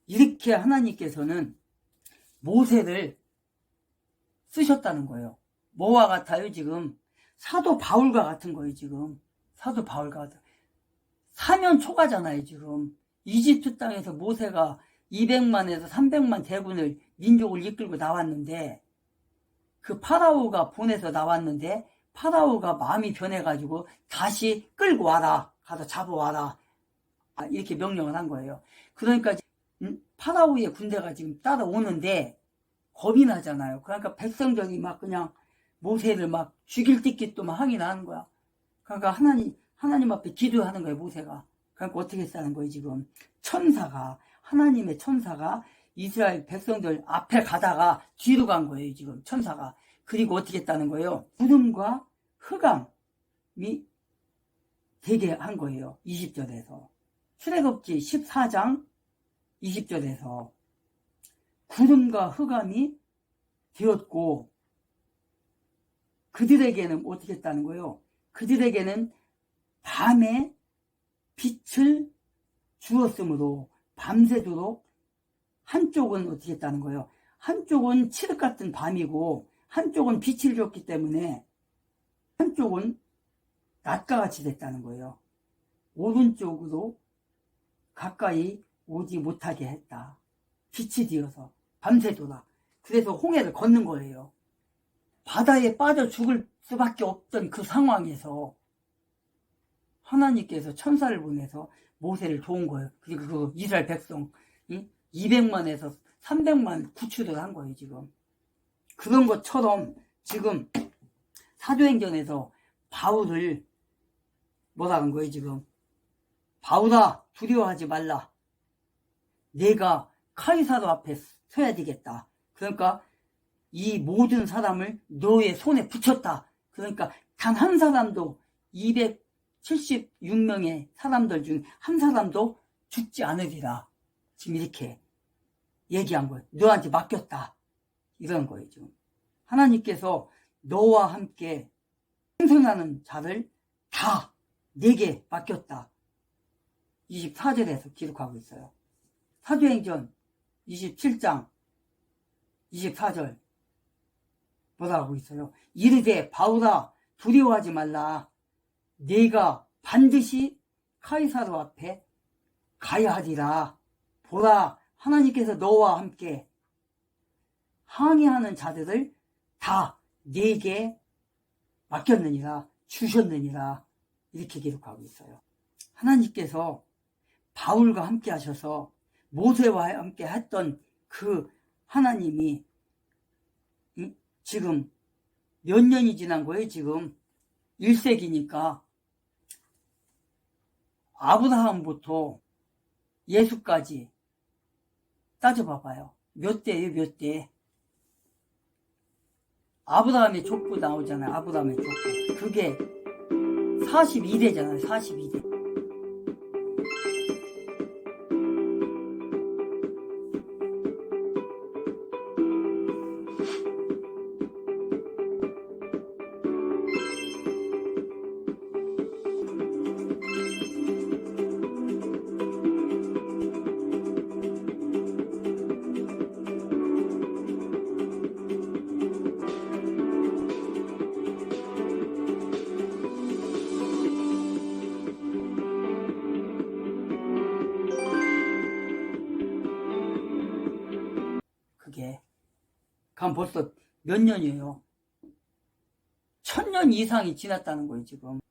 이렇게 하나님께서는 모세를 쓰셨다는 거예요. 뭐와 같아요? 지금 사도 바울과 같은 거예요. 지금 사도 바울과 같은 사면 초가잖아요. 지금 이집트 땅에서 모세가 200만에서 300만 대군을 민족을 이끌고 나왔는데, 그 파라오가 보내서 나왔는데 파라오가 마음이 변해가지고 다시 끌고 와라, 가서 잡아와라, 이렇게 명령을 한 거예요. 그러니까 파라오의 군대가 지금 따라오는데 겁이 나잖아요. 그러니까 백성들이 막 그냥 모세를 막 죽일 듯기도 막 항의를 하는 거야. 그러니까 하나님 앞에 기도하는 거예요, 모세가. 그러니까 어떻게 했다는 거예요, 지금. 하나님의 천사가 이스라엘 백성들 앞에 가다가 뒤로 간 거예요, 지금, 천사가. 그리고 어떻게 했다는 거예요? 구름과 흑암이 되게 한 거예요, 20절에서. 출애굽기 14장 20절에서 구름과 흑암이 되었고, 그들에게는 어떻게 했다는 거예요? 그들에게는 밤에 빛을 주었으므로 밤새도록, 한쪽은 어떻게 했다는 거예요? 한쪽은 칠흑 같은 밤이고 한쪽은 빛을 줬기 때문에 한쪽은 낮과 같이 됐다는 거예요. 오른쪽으로 가까이 오지 못하게 했다. 빛이 되어서 밤새도록. 그래서 홍해를 걷는 거예요. 바다에 빠져 죽을 수밖에 없던 그 상황에서 하나님께서 천사를 보내서 모세를 도운 거예요. 그리고 그 이스라엘 백성 200만에서 300만 구출을 한 거예요, 지금. 그런 것처럼 지금 사도행전에서 바울을 뭐라는 거예요, 지금. 바울아, 두려워하지 말라. 내가 카이사르 앞에 서야 되겠다. 그러니까 이 모든 사람을 너의 손에 붙였다. 그러니까 단 한 사람도 276명의 사람들 중 한 사람도 죽지 않으리라. 지금 이렇게 얘기한 거예요. 너한테 맡겼다. 이런 거예요, 지금. 하나님께서 너와 함께 생존하는 자를 다 내게 맡겼다. 24절에서 기록하고 있어요. 사도행전 27장 24절 뭐라고 하고 있어요? 이르되 바울아, 두려워하지 말라. 네가 반드시 카이사르 앞에 가야 하리라. 보라, 하나님께서 너와 함께 항해하는 자들을 다 네게 맡겼느니라, 주셨느니라. 이렇게 기록하고 있어요. 하나님께서 바울과 함께 하셔서 모세와 함께 했던 그 하나님이 지금 몇 년이 지난 거예요, 지금. 1세기니까. 아브라함부터 예수까지 따져봐봐요. 몇 대예요, 몇 대. 아브라함의 족보 나오잖아요, 아브라함의 족보. 그게 42대잖아요, 42대. 그럼 벌써 몇 년이에요? 1000년 이상이 지났다는 거예요, 지금.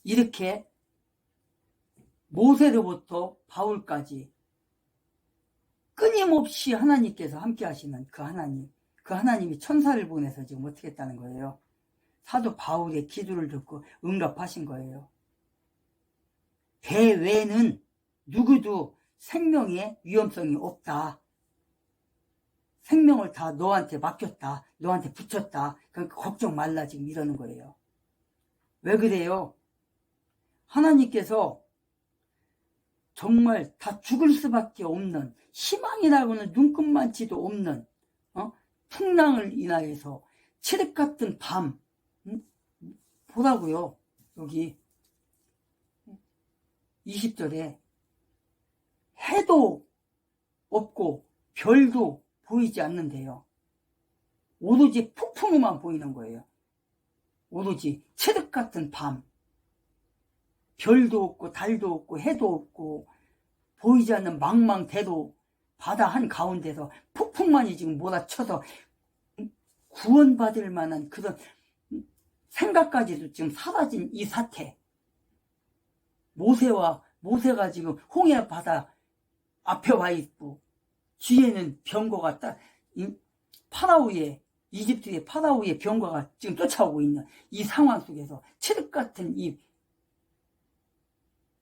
이렇게 모세로부터 바울까지 끊임없이 하나님께서 함께 하시는 그 하나님이 천사를 보내서 지금 어떻게 했다는 거예요? 사도 바울의 기도를 듣고 응답하신 거예요. 배 외에는 누구도 생명의 위험성이 없다. 생명을 다 너한테 맡겼다. 너한테 붙였다. 그러니까 걱정 말라, 지금 이러는 거예요. 왜 그래요? 하나님께서 정말 다 죽을 수밖에 없는, 희망이라고는 눈끝만치도 없는 풍랑을 인하여서 칠흑 같은 밤, 보라고요. 여기 20절에 해도 없고 별도 보이지 않는데요. 오로지 폭풍우만 보이는 거예요. 오로지 칠흑 같은 밤. 별도 없고 달도 없고 해도 없고 보이지 않는 망망대도 바다 한가운데서 폭풍만이 지금 몰아쳐서 구원받을 만한 그런 생각까지도 지금 사라진 이 사태. 모세가 지금 홍해 바다 앞에 와 있고 뒤에는 병거가 이집트의 파라오의 병거가 지금 쫓아오고 있는 이 상황 속에서 칠흑 같은 이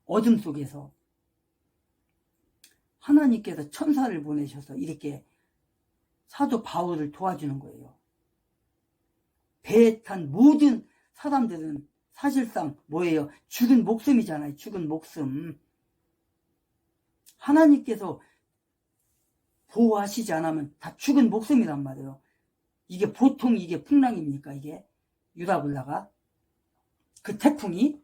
어둠 속에서 하나님께서 천사를 보내셔서 이렇게 사도 바울을 도와주는 거예요. 배에 탄 모든 사람들은 사실상 뭐예요? 죽은 목숨이잖아요. 죽은 목숨. 하나님께서 보호하시지 않으면 다 죽은 목숨이란 말이에요. 이게 보통 이게 풍랑입니까? 이게 유라굴라가 그 태풍이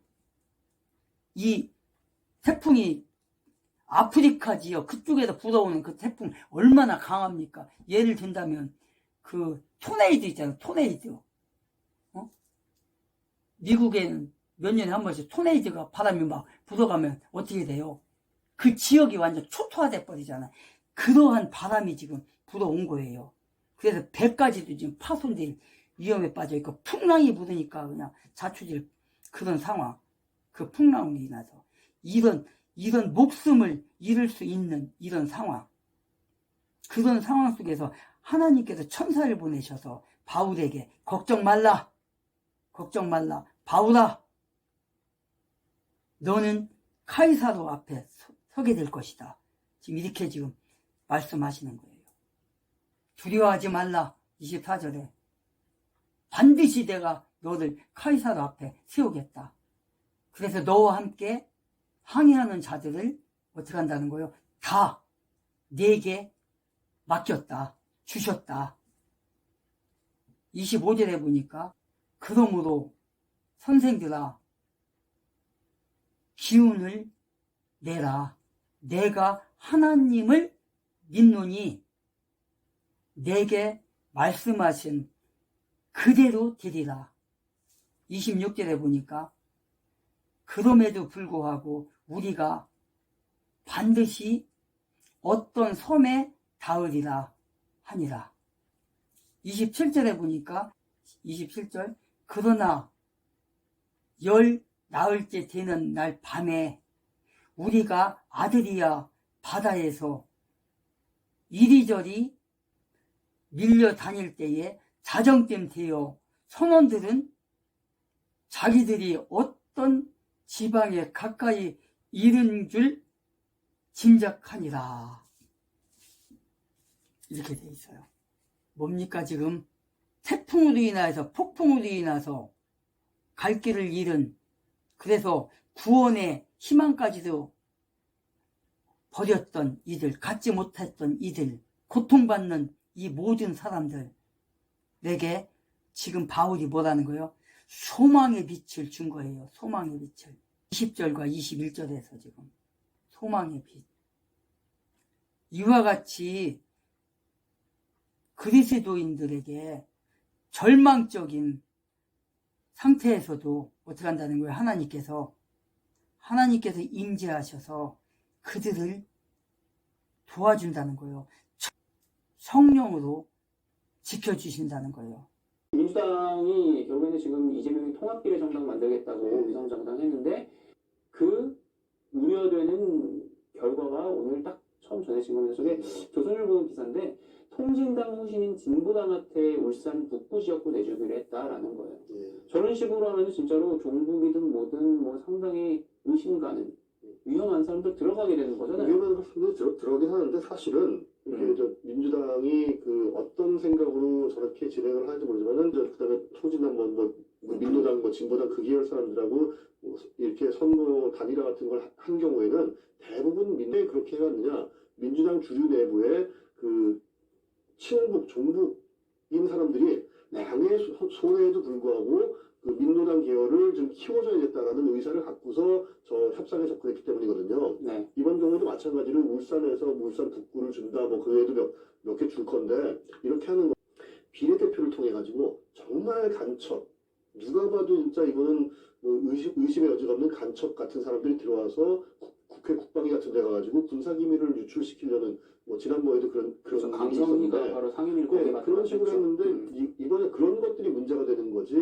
아프리카 지역 그쪽에서 불어오는 그 태풍 얼마나 강합니까? 예를 든다면 그 토네이도 있잖아요. 토네이도. 미국에는 몇 년에 한 번씩 토네이도가 바람이 막 불어가면 어떻게 돼요? 그 지역이 완전 초토화돼 버리잖아요. 그러한 바람이 지금 불어온 거예요. 그래서 배까지도 지금 파손될 위험에 빠져 있고 풍랑이 부르니까 그냥 자초질 그런 상황. 그 풍랑으로 인해서 이런 목숨을 잃을 수 있는 이런 상황. 그런 상황 속에서 하나님께서 천사를 보내셔서 바울에게 걱정 말라. 바울아, 너는 카이사로 앞에 서게 될 것이다. 지금 이렇게 지금 말씀하시는 거예요. 두려워하지 말라. 24절에 반드시 내가 너를 카이사로 앞에 세우겠다. 그래서 너와 함께 항해하는 자들을 어떻게 한다는 거예요? 다 내게 맡겼다. 주셨다. 25절에 보니까 그러므로 선생들아 기운을 내라. 내가 하나님을 믿노니 내게 말씀하신 그대로 되리라. 26절에 보니까 그럼에도 불구하고 우리가 반드시 어떤 섬에 닿으리라 하니라. 27절에 보니까 27절 그러나 열 나흘째 되는 날 밤에 우리가 아드리아 바다에서 이리저리 밀려 다닐 때에 자정쯤 되어 선원들은 자기들이 어떤 지방에 가까이 이른 줄 짐작하니라. 이렇게 돼 있어요. 뭡니까 지금? 태풍으로 인해서 폭풍으로 인해서 갈 길을 잃은, 그래서 구원의 희망까지도 버렸던 이들, 갖지 못했던 이들, 고통받는 이 모든 사람들, 내게 지금 바울이 뭐라는 거예요? 소망의 빛을 준 거예요. 소망의 빛을. 20절과 21절에서 지금 소망의 빛. 이와 같이 그리스도인들에게 절망적인 상태에서도 어떻게 한다는 거예요? 하나님께서 임재하셔서 그들을 도와준다는 거예요. 성령으로 지켜주신다는 거예요. 민주당이 결국에는 지금 이재명이 통합비례정당 만들겠다고 위성정당했는데 그 우려되는 결과가 오늘 딱 처음 전해진 겁니다. 저게 조선일보 기사인데 통진당 후신인 진보당한테 울산 북부 지역구 내주기로 했다라는 거예요. 저런 식으로 하면 진짜로 종북이든 뭐든 뭐 상당히 의심 가는 위험한 사람들 들어가게 되는 거잖아요. 위험한 사람들 들어가긴 하는데 사실은 이게 민주당이 그 어떤 생각으로 저렇게 진행을 하는지 모르지만은 그다음에 통진당 민노당 진보당 그 계열 사람들하고 이렇게 선거 단일화 같은 걸 한 경우에는 대부분 민주당이 그렇게 해왔느냐, 민주당 주류 내부에 그 친북 종북인 사람들이 당의 손해에도 불구하고 그 민노당 계열을 좀 키워줘야겠다라는 의사를 갖고서 저 협상에 접근했기 때문이거든요. 네. 이번 경우도 마찬가지로 울산에서 울산 북구를 준다, 뭐 그 외에도 몇 개 줄 건데 이렇게 하는 거 비례대표를 통해 가지고 정말 간첩, 누가 봐도 진짜 이거는 뭐 의심의 여지가 없는 간첩 같은 사람들이 들어와서 국회 국방위 같은 데 가가지고 군사기밀을 유출시키려는 뭐 지난번에도 그런 그래서 일이 강성기가 있었는데 바로 상임위 네, 고대가 그런 식으로 했는데 이번에 그런 것들이 문제가 되는 거지.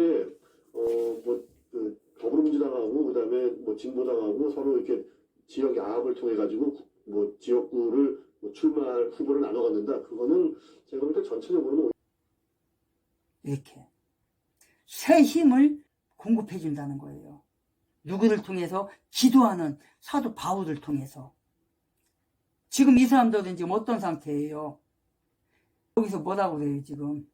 그 더불어민주당하고 그다음에 뭐 진보당하고 서로 이렇게 지역 야합을 통해 가지고 뭐 지역구를 뭐 출마할 후보를 나눠 갖는다. 그거는 제가 볼 때 전체적으로는 이렇게 새 힘을 공급해 준다는 거예요. 누구를 통해서? 기도하는 사도 바울을 통해서. 지금 이 사람들은 지금 어떤 상태예요? 여기서 뭐라고 그래요 지금?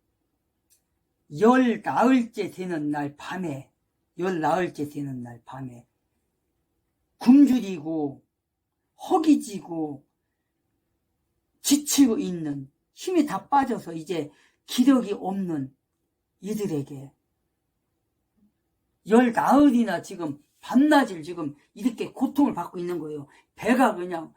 열 나흘째 되는 날 밤에, 열 나흘째 되는 날 밤에 굶주리고 허기지고 지치고 있는, 힘이 다 빠져서 이제 기력이 없는 이들에게 열 나흘이나 지금 밤낮을 지금 이렇게 고통을 받고 있는 거예요. 배가 그냥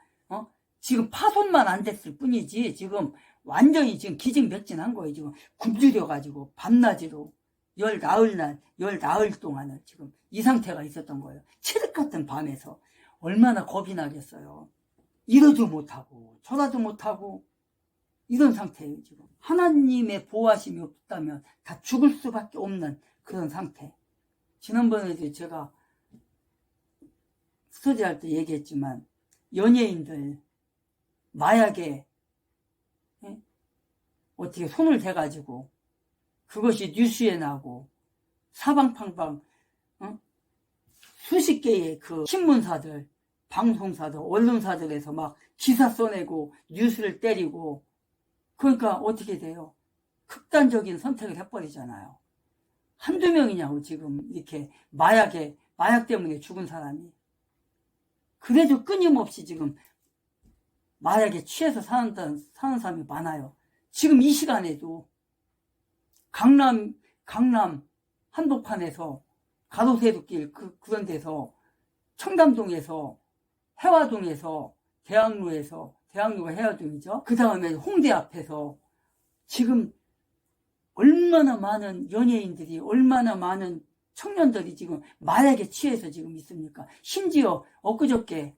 지금 파손만 안 됐을 뿐이지 지금 완전히 지금 기진맥진한 거예요. 지금 굶주려가지고 밤낮으로 열 나흘 동안은 지금 이 상태가 있었던 거예요. 칠흑 같은 밤에서 얼마나 겁이 나겠어요. 이러도 못하고 저러도 못하고 이런 상태예요. 지금 하나님의 보호하심이 없다면 다 죽을 수밖에 없는 그런 상태. 지난번에도 제가 스터디할 때 얘기했지만 연예인들 마약에 어떻게 손을 대가지고 그것이 뉴스에 나고 사방팔방 수십 개의 그 신문사들, 방송사들, 언론사들에서 막 기사 써내고 뉴스를 때리고 그러니까 어떻게 돼요? 극단적인 선택을 해버리잖아요. 한두 명이냐고 지금 이렇게 마약 때문에 죽은 사람이. 그래도 끊임없이 지금 마약에 취해서 사는 사람이 많아요. 지금 이 시간에도 강남 한복판에서 가로세로길 그런 데서 청담동에서 해화동에서 대학로가 해화동이죠. 그 다음에 홍대 앞에서 지금 얼마나 많은 연예인들이 얼마나 많은 청년들이 지금 마약에 취해서 지금 있습니까? 심지어 엊그저께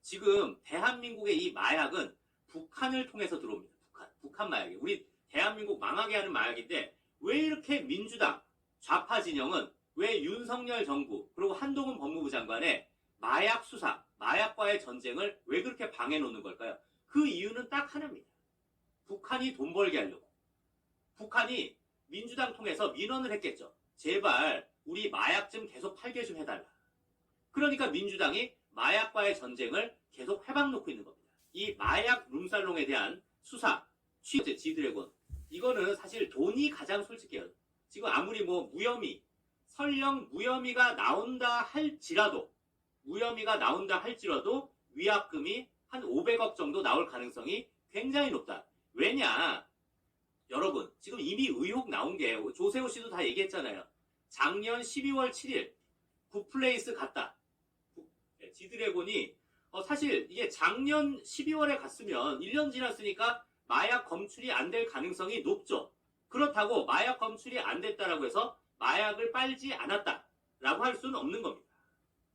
지금 대한민국의 이 마약은 북한을 통해서 들어옵니다. 북한 마약이. 우리 대한민국 망하게 하는 마약인데 왜 이렇게 민주당 좌파 진영은 왜 윤석열 정부 그리고 한동훈 법무부 장관의 마약 수사, 마약과의 전쟁을 왜 그렇게 방해 놓는 걸까요? 그 이유는 딱 하나입니다. 북한이 돈 벌게 하려고. 북한이 민주당 통해서 민원을 했겠죠. 제발 우리 마약 좀 계속 팔게 좀 해달라. 그러니까 민주당이 마약과의 전쟁을 계속 해박놓고 있는 겁니다. 이 마약 룸살롱에 대한 수사, 취재, 지드래곤 이거는 사실 돈이 가장 솔직해요. 지금 아무리 뭐 설령 무혐의가 나온다 할지라도 위약금이 한 500억 정도 나올 가능성이 굉장히 높다. 왜냐? 여러분 지금 이미 의혹 나온 게 조세호 씨도 다 얘기했잖아요. 작년 12월 7일 굿플레이스 갔다. 지드래곤이 사실 이게 작년 12월에 갔으면 1년 지났으니까 마약 검출이 안 될 가능성이 높죠. 그렇다고 마약 검출이 안 됐다라고 해서 마약을 빨지 않았다라고 할 수는 없는 겁니다.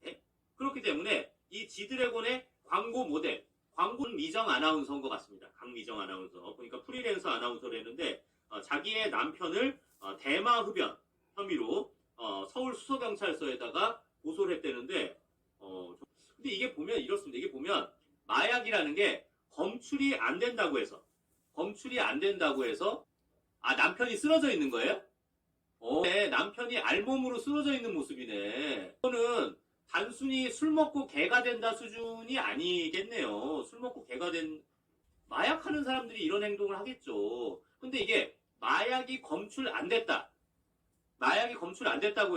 네? 그렇기 때문에 이 지드래곤의 광고 모델, 광고는 미정 아나운서인 것 같습니다. 강미정 아나운서. 보니까 프리랜서 아나운서를 했는데 자기의 남편을 대마 흡연 혐의로 서울 수서경찰서에다가 고소를 했다는데 근데 이게 보면 이렇습니다. 이게 보면 마약이라는 게 검출이 안 된다고 해서 남편이 쓰러져 있는 거예요? 네, 남편이 알몸으로 쓰러져 있는 모습이네. 이거는 단순히 술 먹고 개가 된다 수준이 아니겠네요. 술 먹고 개가 된 마약하는 사람들이 이런 행동을 하겠죠. 근데 이게 마약이 검출 안 됐다고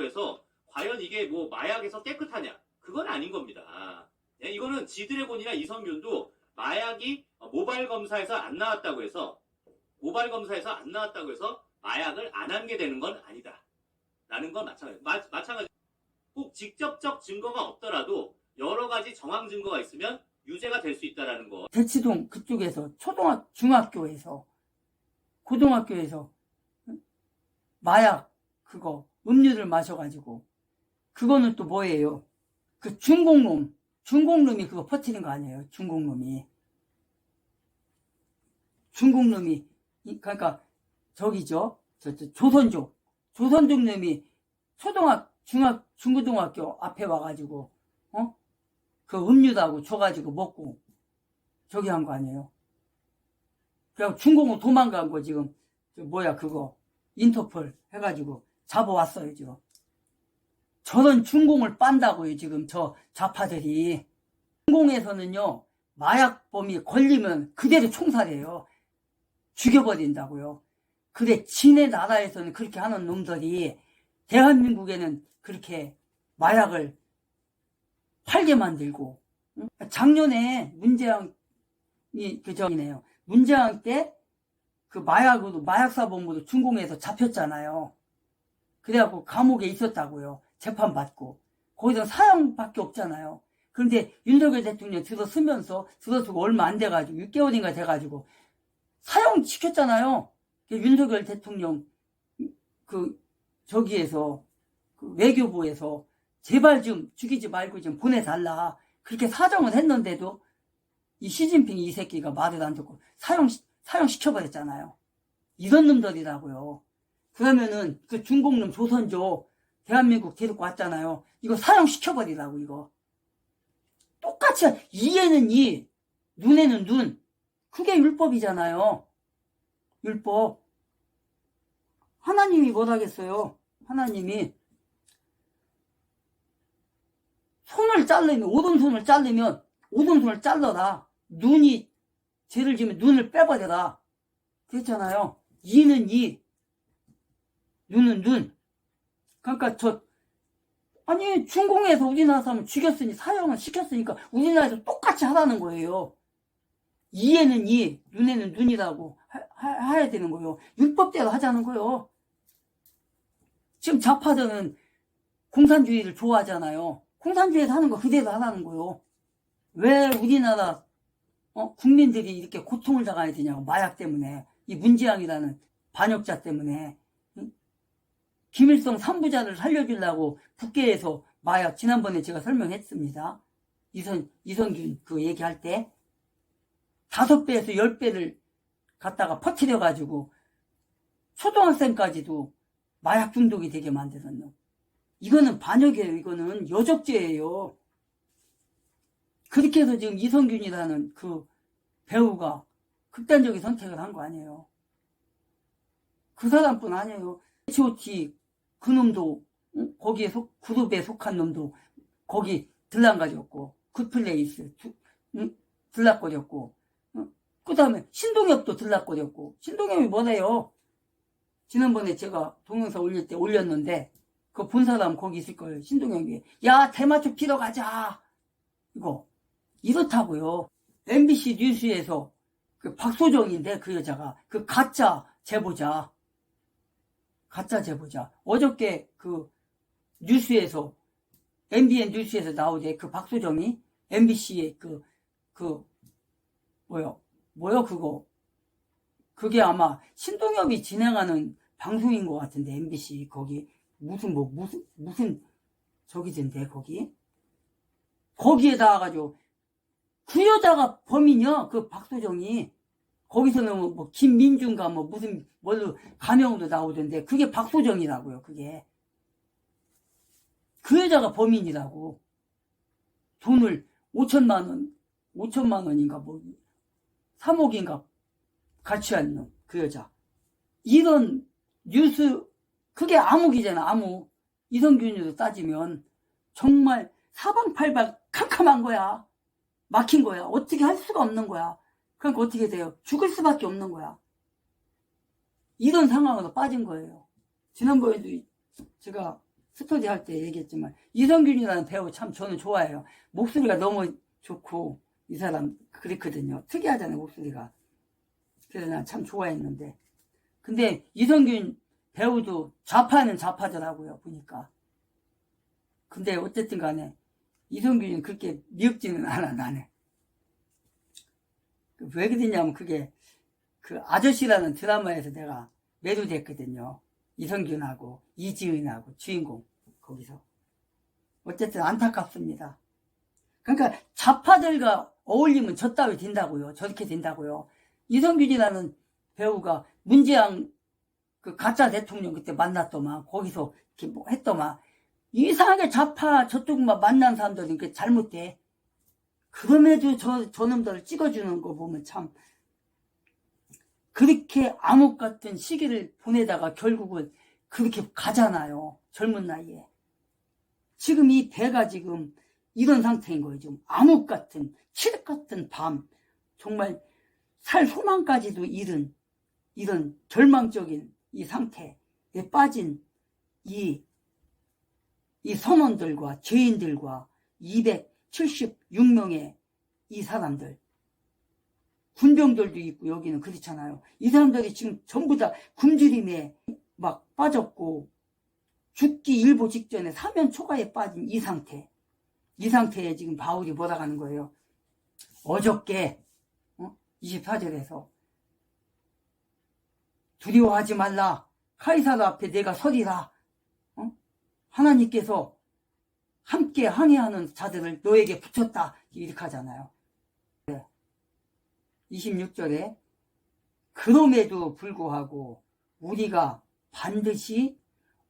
해서 과연 이게 뭐 마약에서 깨끗하냐? 그건 아닌 겁니다. 네, 이거는 지드래곤이나 이성균도 마약이 모발 검사에서 안 나왔다고 해서 마약을 안 한 게 되는 건 아니다. 있다라는 건 마찬가지. 꼭 직접적 증거가 없더라도 여러 가지 정황 증거가 있으면 유죄가 될 수 있다라는 거. 대치동 그쪽에서 중학교에서 고등학교에서 마약 그거 음료를 마셔가지고 그거는 또 뭐예요? 그 중공놈이 그거 퍼뜨린 거 아니에요? 중공놈이 그러니까 저기죠. 조선족 놈이 중고등학교 앞에 와가지고 그 음료다고 줘가지고 먹고 저기 한 거 아니에요? 그냥 중공으로 도망간 거 지금 그거 인터폴 해가지고 잡아왔어요 지금. 저런 중공을 빤다고요 지금 저 좌파들이. 중공에서는요 마약범이 걸리면 그대로 총살해요. 죽여버린다고요. 근데 지네 나라에서는 그렇게 하는 놈들이 대한민국에는 그렇게 마약을 팔게 만들고. 작년에 문재양이 그전이네요. 문재양 때 그 마약사범으로 중공에서 잡혔잖아요. 그래갖고 감옥에 있었다고요. 재판받고. 거기서 사형밖에 없잖아요. 그런데 윤석열 대통령 들어서고 얼마 안 돼가지고 6개월인가 돼가지고 사형 시켰잖아요. 윤석열 대통령 저기에서 외교부에서 제발 좀 죽이지 말고 좀 보내달라 그렇게 사정을 했는데도 이 시진핑 이 새끼가 말을 안 듣고 사형 시켜버렸잖아요. 이런 놈들이라고요. 그러면은 그 중공놈 조선조 대한민국 데리고 왔잖아요. 이거 사형 시켜버리라고 이거. 똑같이 이에는 이, 눈에는 눈. 그게 율법이잖아요. 율법. 하나님이 뭐라겠어요? 하나님이 오른손을 잘라라. 눈이 죄를 지면 눈을 빼버려라. 그랬잖아요. 이는 이, 눈은 눈. 그러니까 중공에서 우리나라 사람 죽였으니 사형을 시켰으니까 우리나라에서 똑같이 하라는 거예요. 이에는 이, 눈에는 눈이라고 해야 되는 거예요. 율법대로 하자는 거예요. 지금 좌파들은 공산주의를 좋아하잖아요. 공산주의에서 하는 거 그대로 하라는 거예요. 왜 우리나라 국민들이 이렇게 고통을 당해야 되냐고. 마약 때문에. 이 문재양이라는 반역자 때문에. 김일성 3부자를 살려주려고 국회에서 마약 지난번에 제가 설명했습니다. 이성균 그 얘기할 때 5배에서 10배를 갖다가 퍼뜨려가지고 초등학생까지도 마약 중독이 되게 만드는 놈. 이거는 반역이에요. 이거는 여적죄예요. 그렇게 해서 지금 이성균이라는 그 배우가 극단적인 선택을 한 거 아니에요. 그 사람뿐 아니에요. H.O.T 그 놈도 거기에 그룹에 속한 놈도 거기 들락거렸고 굿플레이스 들락거렸고 그 다음에 신동엽도 들락거렸고. 신동엽이 뭐래요? 지난번에 제가 동영상 올릴 때 올렸는데 그거 본 사람 거기 있을 거예요. 신동엽이 야 대마초 피러 가자 이거 이렇다고요. MBC 뉴스에서 그 박소정인데 그 여자가 그 가짜 제보자 어저께 그 뉴스에서 MBN 뉴스에서 나오대. 그 박소정이 MBC에 뭐요 그거 그게 아마 신동엽이 진행하는 방송인 것 같은데 MBC 거기 무슨 저기던데 거기에 나와가지고 그 여자가 범인이야. 그 박소정이. 거기서는 뭐 김민준가 뭘로 가명으로 나오던데 그게 박소정이라고요. 그게 그 여자가 범인이라고. 돈을 5천만 원인가 3억인가 가치한 놈 그 여자. 이런 뉴스 그게 암흑이잖아. 암흑. 이성균으로 따지면 정말 사방팔방 캄캄한 거야. 막힌 거야. 어떻게 할 수가 없는 거야. 그러니까 어떻게 돼요? 죽을 수밖에 없는 거야. 이런 상황으로 빠진 거예요. 지난번에도 제가 스터디 할 때 얘기했지만 이성균이라는 배우 참 저는 좋아해요. 목소리가 너무 좋고 이 사람 그랬거든요. 특이하잖아요 목소리가. 그래서 난 참 좋아했는데 근데 이성균 배우도 좌파는 좌파더라고요, 보니까. 근데 어쨌든 간에 이성균이는 그렇게 미흡지는 않아, 나는. 왜 그러냐면 그게 그 아저씨라는 드라마에서 내가 매료됐거든요. 이성균하고 이지은하고 주인공 거기서. 어쨌든 안타깝습니다. 그러니까 좌파들과 어울리면 저 따위 된다고요. 저렇게 된다고요. 이성균이라는 배우가 문재양 그 가짜 대통령 그때 만났더만 거기서 이렇게 뭐 했더만 이상하게 좌파 저쪽만 만난 사람들은 이렇게 잘못돼. 그럼에도 저놈들을 찍어주는 거 보면 참 그렇게 암흑 같은 시기를 보내다가 결국은 그렇게 가잖아요. 젊은 나이에. 지금 이 배가 지금 이런 상태인 거예요. 지금 암흑 같은 칠흑 같은 밤, 정말 살 소망까지도 잃은 이런 절망적인 이 상태에 빠진 이 선원들과 죄인들과 276명의 이 사람들, 군병들도 있고 여기는 그렇잖아요. 이 사람들이 지금 전부 다 굶주림에 막 빠졌고 죽기 일보 직전에 사면 초가에 빠진 이 상태에 지금 바울이 몰아가는 거예요. 어저께 24절에서 두려워하지 말라. 카이사르 앞에 내가 서리라. 하나님께서 함께 항해하는 자들을 너에게 붙였다. 이렇게 하잖아요. 26절에 그럼에도 불구하고 우리가 반드시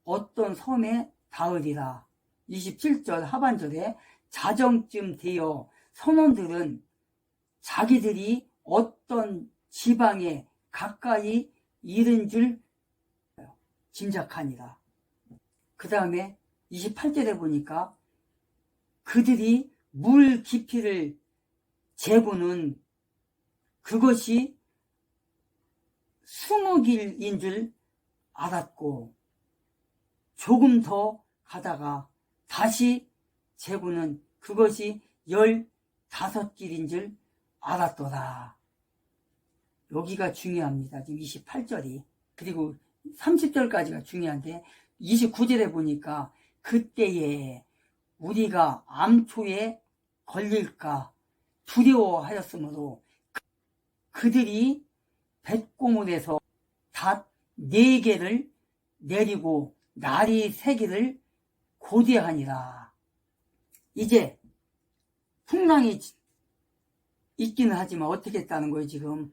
어떤 섬에 닿으리라. 27절 하반절에 자정쯤 되어 선원들은 자기들이 어떤 지방에 가까이 이른 줄 짐작하니라. 그 다음에 28절에 보니까 그들이 물 깊이를 재고는 그것이 20길인 줄 알았고 조금 더 가다가 다시 재고는 그것이 15길인 줄 알았더라. 여기가 중요합니다. 지금 28절이. 그리고 30절까지가 중요한데 29절에 보니까 그때에 우리가 암초에 걸릴까 두려워하였으므로 그들이 뱃고물에서 닷 4개를 내리고 날이 3개를 고대하니라. 이제 풍랑이 있기는 하지만 어떻게 했다는 거예요. 지금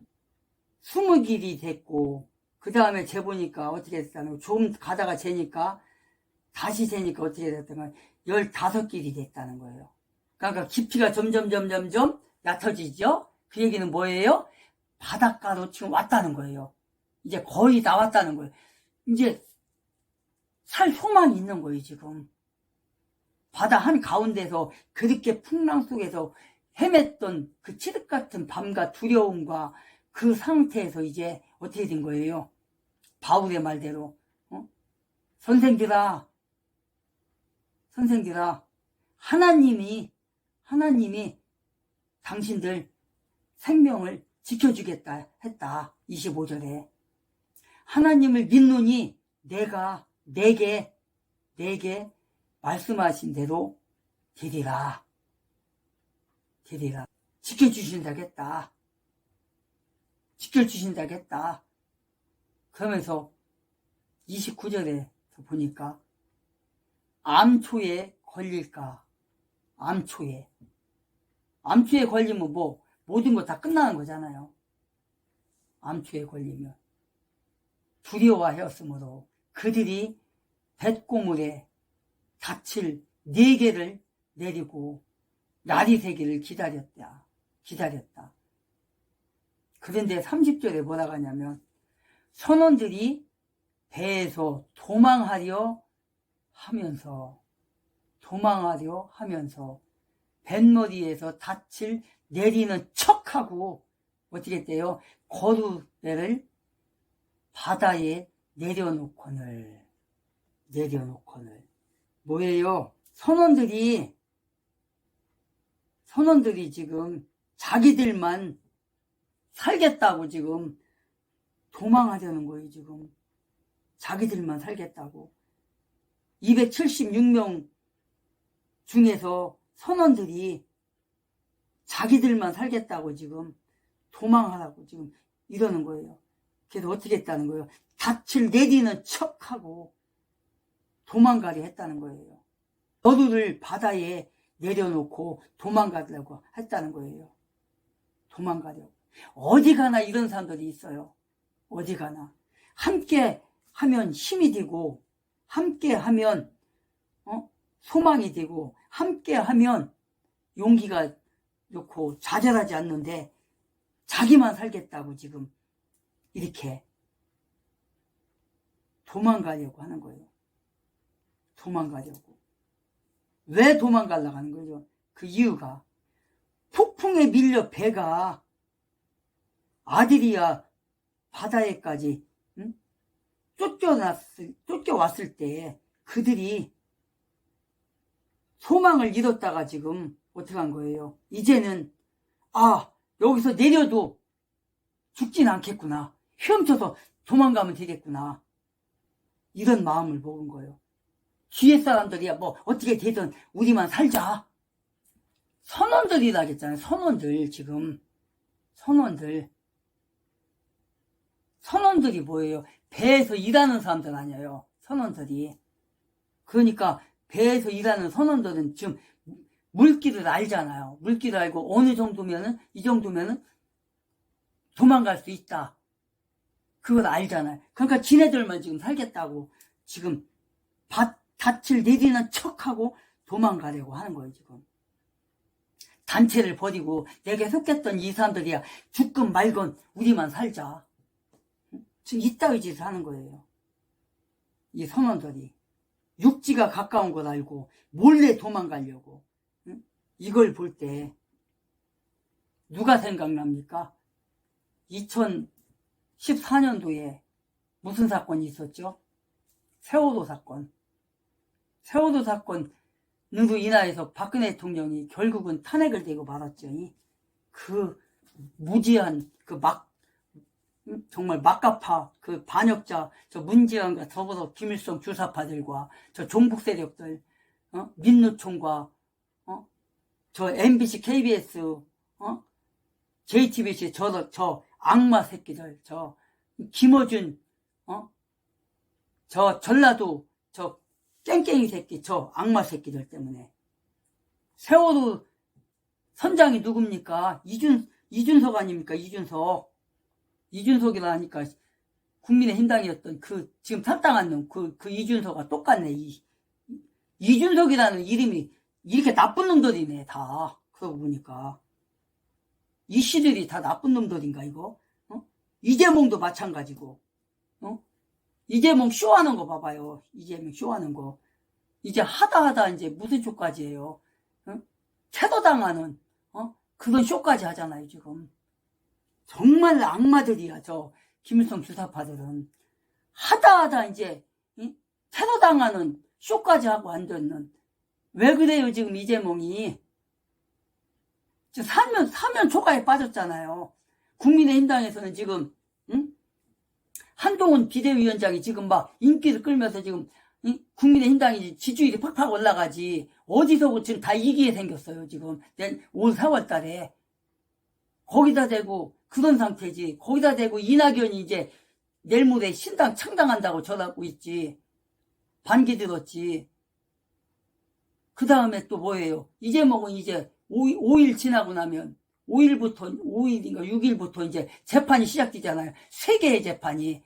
20길이 됐고 그 다음에 재보니까 어떻게 됐다는 거예요. 좀 가다가 재니까 다시 재니까 어떻게 됐다는 거예요. 15길이 됐다는 거예요. 그러니까 깊이가 점점 얕아지죠. 그 얘기는 뭐예요? 바닷가로 지금 왔다는 거예요. 이제 거의 다 왔다는 거예요. 이제 살 소망이 있는 거예요. 지금 바다 한가운데서 그렇게 풍랑 속에서 헤맸던 그 칠흑 같은 밤과 두려움과 그 상태에서 이제 어떻게 된 거예요? 바울의 말대로 선생들아 하나님이 당신들 생명을 지켜주겠다 했다. 25절에 하나님을 믿노니 내가 내게 말씀하신 대로 되리라. 지켜주신다겠다. 그러면서 29절에 보니까 암초에 걸릴까. 암초에 걸리면 뭐 모든 거 다 끝나는 거잖아요. 암초에 걸리면 두려워하였으므로 그들이 뱃고물에 닻을 4개를 내리고 날이 새기를 기다렸다. 그런데 30절에 뭐라고 하냐면 선원들이 배에서 도망하려 하면서 뱃머리에서 닻을 내리는 척하고 어떻게 했대요? 거루대를 바다에 내려놓거늘 뭐예요? 선원들이 지금 자기들만 살겠다고 지금 도망하려는 거예요. 지금 자기들만 살겠다고. 276명 중에서 선원들이 자기들만 살겠다고 지금 도망하라고 지금 이러는 거예요. 그래서 어떻게 했다는 거예요? 닻을 내디는 척하고 도망가려 했다는 거예요. 너들을 바다에 내려놓고 도망가려고 했다는 거예요. 도망가려고. 어디 가나 이런 사람들이 있어요. 어디 가나. 함께 하면 힘이 되고, 함께 하면 소망이 되고, 함께 하면 용기가 좋고 좌절하지 않는데 자기만 살겠다고 지금 이렇게 도망가려고 하는 거예요. 도망가려고. 왜 도망가려고 하는 거죠? 그 이유가 폭풍에 밀려 배가 아드리아 바다에까지 쫓겨왔을 때 그들이 소망을 잃었다가 지금 어떻게 한 거예요? 이제는 여기서 내려도 죽진 않겠구나. 헤엄쳐서 도망가면 되겠구나. 이런 마음을 먹은 거예요. 뒤에 사람들이야 뭐 어떻게 되든 우리만 살자. 선원들이라 했잖아요. 선원들 지금. 선원들이 뭐예요? 배에서 일하는 사람들 아니에요. 선원들이. 그러니까 배에서 일하는 선원들은 지금 물길을 알잖아요. 물길을 알고 어느 정도면은 이 정도면은 도망갈 수 있다. 그걸 알잖아요. 그러니까 지네들만 지금 살겠다고 지금 닻을 내리는 척하고 도망가려고 하는 거예요. 지금. 단체를 버리고 내게 속했던 이 사람들이야 죽건 말건 우리만 살자. 지금 이따위 짓을 하는 거예요. 이 선원들이. 육지가 가까운 걸 알고 몰래 도망가려고. 이걸 볼 때 누가 생각납니까? 2014년도에 무슨 사건이 있었죠? 세월호 사건. 세월호 사건으로 인하여서 박근혜 대통령이 결국은 탄핵을 대고 말았죠. 그 무지한 정말 막가파 그 반역자 저 문재인과 더불어 김일성 주사파들과 저 종북 세력들 민노총과 저 MBC, KBS, JTBC 저 악마 새끼들, 저 김어준, 저 전라도 저 깽깽이 새끼, 저 악마 새끼들 때문에 세월호 선장이 누굽니까? 이준석 아닙니까? 이준석이라 하니까 국민의힘당이었던 그 지금 탈당한 놈, 그 이준석과 똑같네. 이준석이라는 이름이 이렇게 나쁜 놈들이네, 다. 그러고 보니까. 이 씨들이 다 나쁜 놈들인가, 이거? 이재명도 마찬가지고. 이재명 쇼하는 거 봐봐요. 이재명 쇼하는 거. 이제 하다 이제 무슨 쇼까지 해요. 태도당하는, 그런 쇼까지 하잖아요, 지금. 정말 악마들이야, 저, 김일성 주사파들은. 하다 이제, 태도당하는 쇼까지 하고 앉아있는. 왜 그래요, 지금 이재명이? 사면 초과에 빠졌잖아요. 국민의힘당에서는 지금, 한동훈 비대위원장이 지금 막 인기를 끌면서 지금, 국민의힘당이 지지율이 팍팍 올라가지. 어디서 지금 다 이기게 생겼어요, 지금. 올 4월 달에. 거기다 대고, 그런 상태지. 거기다 대고 이낙연이 이제 내일 모레 신당 창당한다고 전하고 있지. 반기 들었지. 그 다음에 또 뭐예요? 이재명은 이제 5일 지나고 나면 5일인가 6일부터 이제 재판이 시작되잖아요. 3개의 재판이.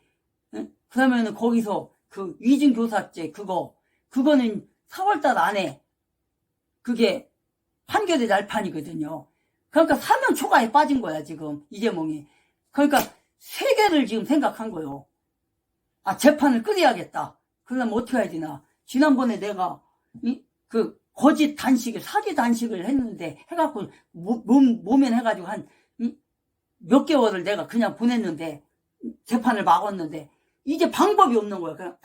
그러면은 거기서 그 위증교사죄 그거는 4월달 안에 그게 판결이 날 판이거든요. 그러니까 사면 초과에 빠진 거야, 지금 이재명이. 그러니까 3개를 지금 생각한 거예요. 재판을 끓여야겠다. 그러면 어떻게 해야 되나? 지난번에 내가 거짓 단식을, 사기 단식을 했는데, 해갖고, 모면 해가지고 몇 개월을 내가 그냥 보냈는데, 재판을 막았는데, 이제 방법이 없는 거야. 그냥,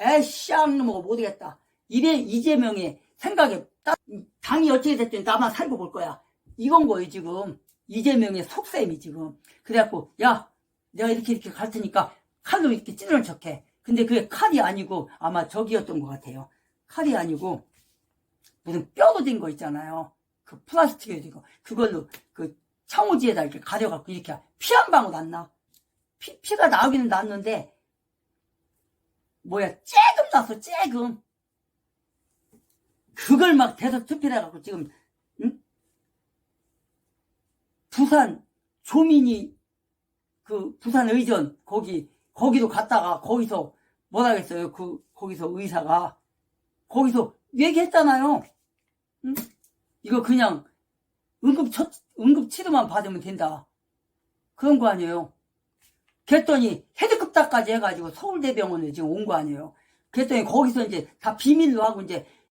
놈하고 못하겠다. 이재명의 생각에, 당이 어떻게 됐든 나만 살고 볼 거야. 이건 거예요, 지금. 이재명의 속셈이 지금. 그래갖고, 야, 내가 이렇게 갈 테니까, 칼로 이렇게 찌르는 척해. 근데 그게 칼이 아니고 아마 저기였던 것 같아요. 칼이 아니고 무슨 뼈로 된 거 있잖아요. 그 플라스틱에 된 거. 그걸로 그 창호지에다 이렇게 가려갖고 이렇게 피 한 방울 안 나. 피가 나오기는 났는데 뭐야 쬐금 났어 쬐금. 그걸 막 대서 투표해갖고 지금 응? 부산 조민이 그 부산 의전 거기도 갔다가 거기서 뭐라겠어요. 거기서 의사가 거기서 얘기했잖아요. 응? 이거 그냥 응급치료만 받으면 된다. 그런 거 아니에요. 그랬더니 헤드급 다까지 해가지고 서울대병원에 지금 온 거 아니에요. 그랬더니 거기서 이제 다 비밀로 하고 이제